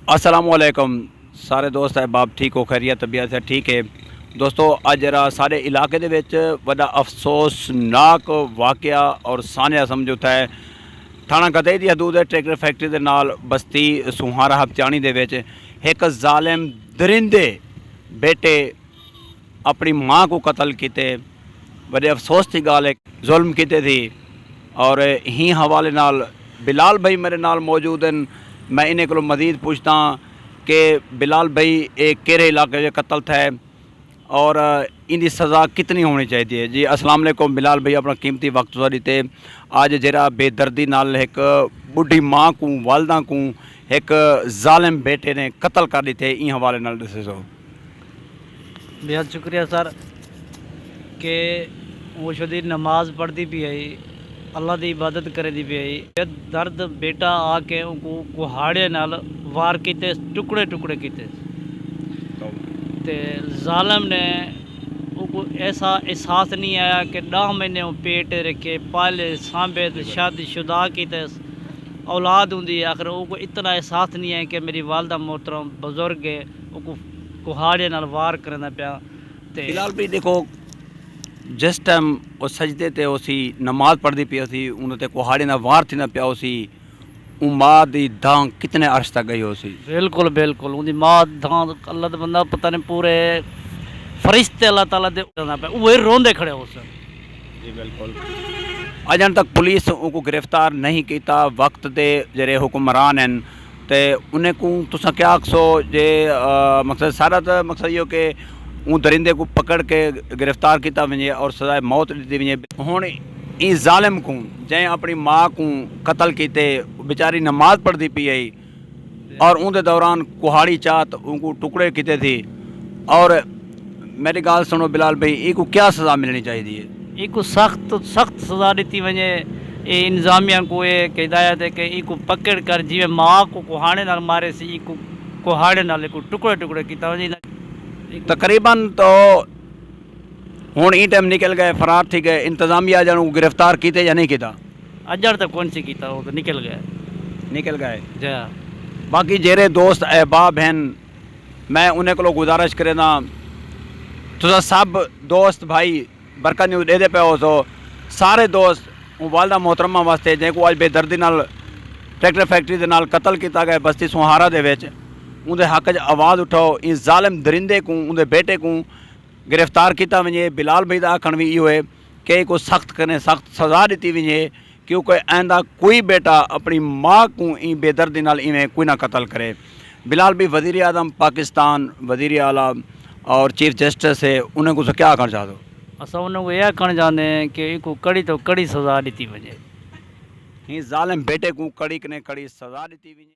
अस्सलामुअलैकुम सारे दोस्त अहबाब ठीक हो खैरियत तबीयत है ठीक है दोस्तों। अज जरा सारे इलाके दे विच वड्डा अफसोसनाक वाक़या और सानिया समझौता है। थाना गदई दी हदूद ट्रैक्टर फैक्ट्री दे नाल बस्ती सुहारा हबचानी दे विच एक जालिम दरिंदे बेटे अपनी माँ को कत्ल किते। बड़े अफसोस की गाल है, जुल्म किते थी। और ही हवाले नाल बिलाल भाई मेरे नाल मौजूद हैं। मैं इन्हें को मज़ीद पूछता कि बिलाल भाई एक केरे इलाके में कत्ल था और इनकी सज़ा कितनी होनी चाहिए। जी अस्सलाम वालेकुम बिलाल भाई, अपना कीमती वक्त तुसा दिते। अज जरा बेदर्दी नाल एक बुढ़ी माँ को वालदा को एक जालिम बेटे ने कत्ल कर दिते, इन हवाले नाल दसो। बेहद शुक्रिया सर कि वो शुदी नमाज पढ़ती पी आई, अल्लाह की इबादत करे दी पी आई। बेहद दर्द बेटा आके उनको कुहाड़े नाल वार किते, टुकड़े टुकड़े किते ते जालिम ने उनको ऐसा एहसास नहीं आया कि 10 महीने वो पेट रखे पाले सांभे शादीशुदा किते औलाद होंगी। आखिर उनको इतना एहसास नहीं है कि मेरी वालदा मोहतरम बुजुर्ग है, उनको कुहाड़े नाल वार करना पिया। ते बिलाल भाई देखो, जिस टाइम वो सजदे ते उसी नमाज पढ़ती पी उसी उन्होंने कुहाड़े ना वार थी ना पिया उसी माँ की धां कितने अर्श तक गई उसी। बिल्कुल बिल्कुल उनकी माँ धां अल्लाह तो बंदा पता नहीं पूरे फरिश्ते अल्लाह ताला दे पे वो रोंदे खड़े हो सर। जी बिल्कुल। अजन तक पुलिस उनको गिरफ्तार नहीं किया। वक्त दे जेरे हुक्मरान हैं तो उन्हें को तुसा क्या आखसो जे मकसद सारा तो मकसद यो कि उन दरिंदे को पकड़ के गिरफ्तार किया वजे और सजाए मौत दी वजे। हुण इन जालिम को जैं अपनी माँ को कत्ल किते, बेचारी नमाज पढ़ती पी आई और उनके दौरान कुहाड़ी चात उनको टुकड़े किते थी। और मेरी गाल सुनो बिलाल भाई, इनको क्या सज़ा मिलनी चाहिए? इनको सख्त सख्त सज़ा दी वजे। ये इंतजामिया को एक हिदायत है कि इनको पकड़ कर जिमें माँ को कुहाड़े नाल मारे सी इको कुहाड़े नाल इको टुकड़े टुकड़े किया वजे। तकरीबन तो हुण ई टाइम निकल गए, फरार थी गए। इंतजामिया जन को गिरफ्तार किते या नहीं किया? अजर तक कौन सी किया, वो तो निकल गए निकल गए। जा बाकी जेरे दोस्त अहबाब हैं मैं उन्हें को गुजारिश करेना तुसा सब दोस्त भाई बरकत न्यूज़ दे पे हो। सो सारे दोस्त वालदा मोहतरमा वास्ते जिनको अज बेदर्दी नाल ट्रैक्टर फैक्ट्री के नाल कत्ल किया गया बस्ती सुहारा दे विच, उनके हक च आवाज़ उठाओ। इस जालिम दरिंदे को उनके बेटे को गिरफ्तार किया वजे। बिलाल भाई का आखण भी इहो है कि को सख्त कने सख्त सज़ा दी वजे क्योंकि आइंदा कोई बेटा अपनी माँ को ई बेदर्दी नाल इवें कोई ना कत्ल करे। बिलाल भाई वज़ीर आज़म पाकिस्तान वज़ीर आला और चीफ जस्टिस है, उन्हें कुछ क्या आखण चाहते हो? असा उन्होंने यह कहना चाहते हैं कि इनको कड़ी तो कड़ी सज़ा दी वजे। ही जालिम बेटे को कड़ी कने कड़ी सज़ा दी वजे।